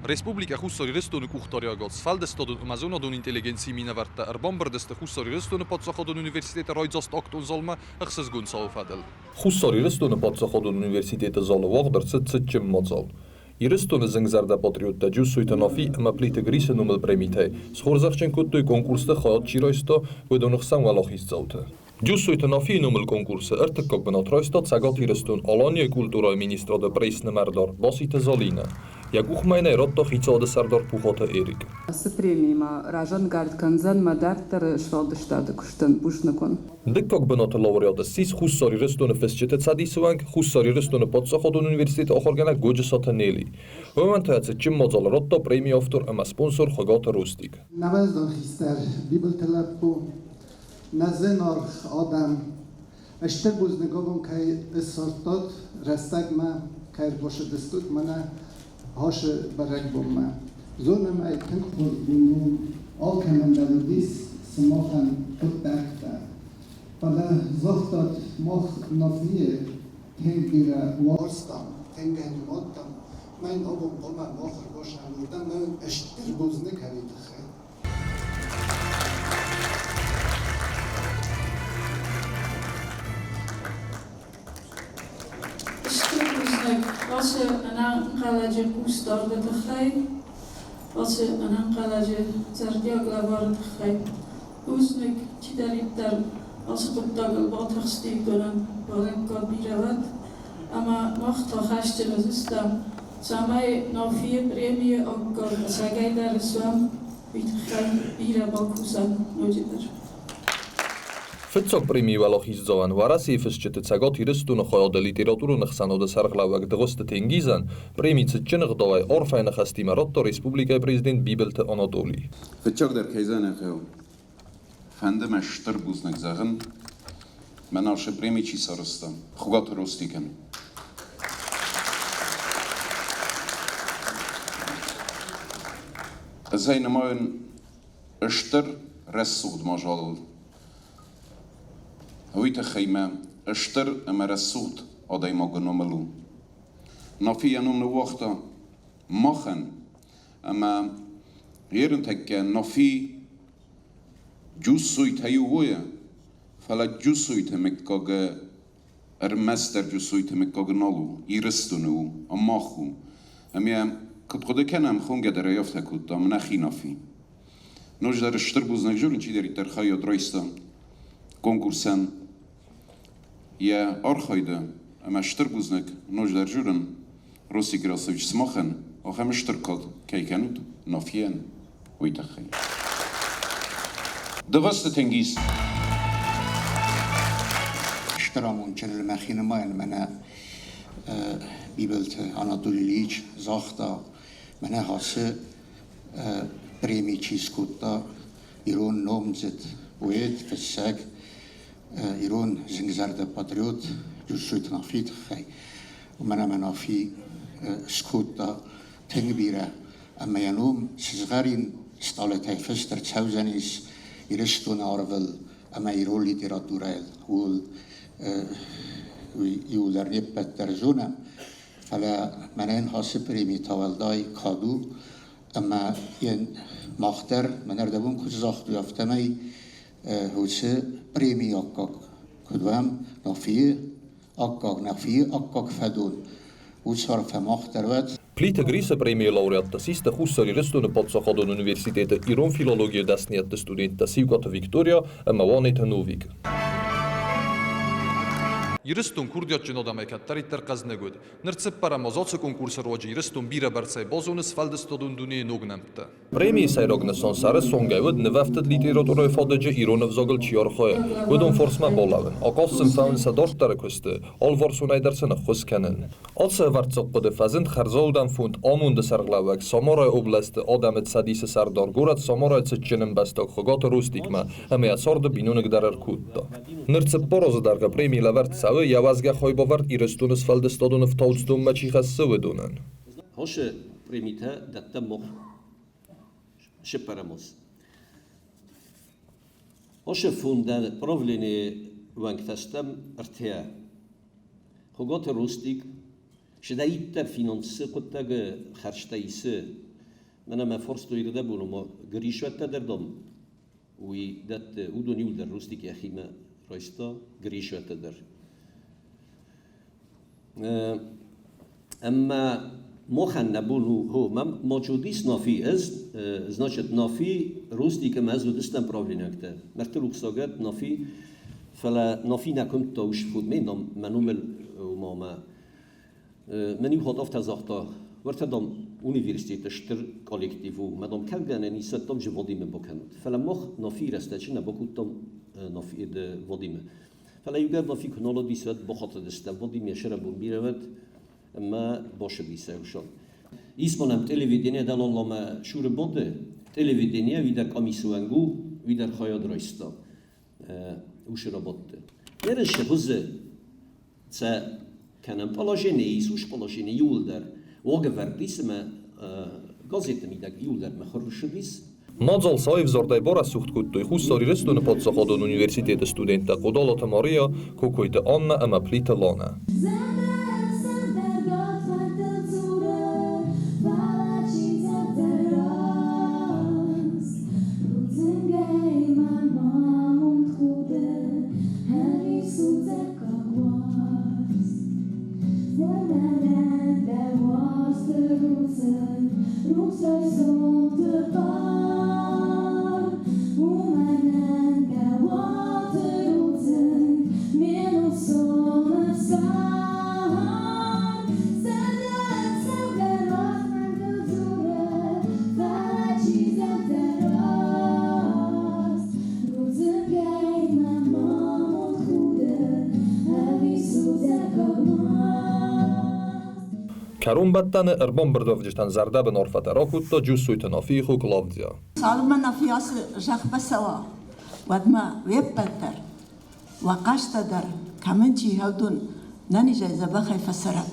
Respublika hussari restonu kuhtarjagat faldestadun amazonadun intelligencji minavarte bombardeste hussari restonu potsachadun universitete rajzast aktun zalma axsas gun saufadel. Hussari restonu potsachadun universitete zala wagdar tsitsim mazal. Irestonu zengzarda patriota jusuita nafi ma plite grise numel premite. Schorzachchen kuttu konkurste khayat chiraisto wedonach samwalachis zauta. Jusuita nafi numel konkurse ertekok benatraista cagat irestun alanie kultura ministra de preisne merdar basite zalina. Jak uchmajne rotto hicade sardar puhata Erik. Premima rajan gard kanzan madartar shvaldestad kushtan bushnakon. Dikkak benata laureate sis hussari restone festjete cadisuank hussari restone potsachadun universitet achorgana goje sataneli. Momentuace chimmazal rotto premi after ama sponsor khagata rustik. Navezdon hister bibeltelepu nazenar adam اشتر بزنگاون که اسارتاد رستگما که باشه دستود منه هاش برگ بومه زونم ای تنگ بودیم آل که من دادیس سماخن خود دکته ولی زفتاد ماخ نفیه تنگ بیره وارستم تنگ هنماتم من آبم قلمه ماخر باشم بودم من اشتر بزنگ کرید خیلی Was ze een aangelegde koestar de gij, was ze een aangelegde zerdiagla waren de gij. Oesnik, chitariter, als het op dagel wat gestiek doen, waarin kan biravat, ama macht toch hashtje het system. Samai na 4 premie ook kan zeggen daar is wel, wie de gij birabakusan nooit. Fitsok premi valachis zavan varasi festjete cagat irestun khayada literaturu naxsanode sarglavak dgoste tengizan premi tsitchenq davay orfayna khastima rotto respublika prezident bibelte Anatoli. Fitsok der kayzan khau fandem ashtar buznak zagan manash premi chi sarostam khugat rostiken. Azayna moyn ashtar rasud majal هويت خيمة اشتر أمر الصوت أضاي مغنوملو نافي أنو نوقتا مخن أما غيرن تكا نافي جوسويت هيوويا فلا جوسويت مكاغ أرمستر جوسويت مكاغ نالو يرستنو أماخو أميا كتقود كنام خونجا در يافتا كوتا من أخي نافي نوج در اشتر بوزنك جورن چي داري ترخايا درايستا konkursen je archajde, ama štrbuznek nož držuren, Rosi Grasovič smochen, ochem štrkot, kejkenut, nofien, ujtachej. Devaste tengis. احترام چنل مخین ماین منه بیبلت آناتولی لیچ زاختا منه حاسه پریمی چیز کتا ایرون نومزد وید فسک ایران زنگزرد پاتریوت جوشویت نافیت خی و من نافی سکوتا تنگ بیره اما ینوم سزغارین استالت های فستر تسوزنیس ایرستون آرول اما ایرون لیتراتورایل یو در نیبت در زونم فلا من این حاصل پریمی تاولدای کادو اما این مختر من اردبون کج زاختو یافتمی هوسه بريمي أكاك كدوام نافيه أكاك فدون وصار فماختروات Plite grise premie laureatta siste hussari restune potsachadun universitete Iron filologie dasniette studenta Sivgata Victoria ama vaneta Novik. Iristun kurdiatçın odameket taritter qaznegud. Nırtsip para mazatsı konkursa roji iristun bira bartsay bazonus faldestadun duniye nognemte. Premii sayrogna sonsare songayud nevaftet literatura ifadece Ironov zagıl çiyarxoya. Udun forsma bolavin. Aqassim faun sadortare kuste. Alvarsun aydarsana xuskenen. Atsa vartsoqqode fazint kharzaudan fund amunde sarglavak Samoray oblasti adamet sadisi sardar gorat Samoray tsitchenin bastak khogata rustikma. Amya sardı binunik darar kutta. Nırtsip poroz darga premii lavart явазга хойбовард ирестунус фалдестадунов таудстун мачихассы выдунан. Hoše primite dette mor шепарamos. Hoše fundan provlini vanktastam artea. Hogot rustik شدایت فینانسی قطعه خرجتاییسه من ما فرصة يرد بونو ما قريشة تدردم وي دات ودون يولدر روستي كأخي ما رئيستا قريشة تدر أما مخن نبونو هو ما جوديس نافي значит نافي روستي كما أزود استن بروبلين أكتر مرتلوك ساقت نافي فلا نافي نكون توش فود مينام منومل وماما مني هاد أفت زاختا ورتدم universitet شتر kollektivu مدام كلجنا نيستم جوديم بكند فلا مخ نافي رستشنا بكتم نافي د وديم فلا يوجد نافي كنولا ديسات بخاطر دست وديم يشربون بيرود ما باشه بیسایشان. ایسمانم تلویزیونی دلال لام شور بوده تلویزیونی ویدر کمیسوانگو ویدر خیاد رایستا وشرا بوده. نرش بوزه تا کنم پلاژنی ایسوش پلاژنی یولدر واقع وردیس ما گازیت میدک یولدر مخورشدیس. Nadzal Saev zorday bora suhtkuttu hustari restune potsahadon universitete studenta Kodalata Maria kokoite Anna Emma Plita Lana. Karun battane erbon berdovjistan zarda ben orfata rakutta jussuita nafihu Claudia. صالما نفياس جاخ بسوا ودما ويبتر وقاشتدر كمان شي هودون ناني جاي زبخي فسرت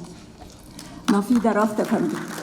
نافي درافت فهمت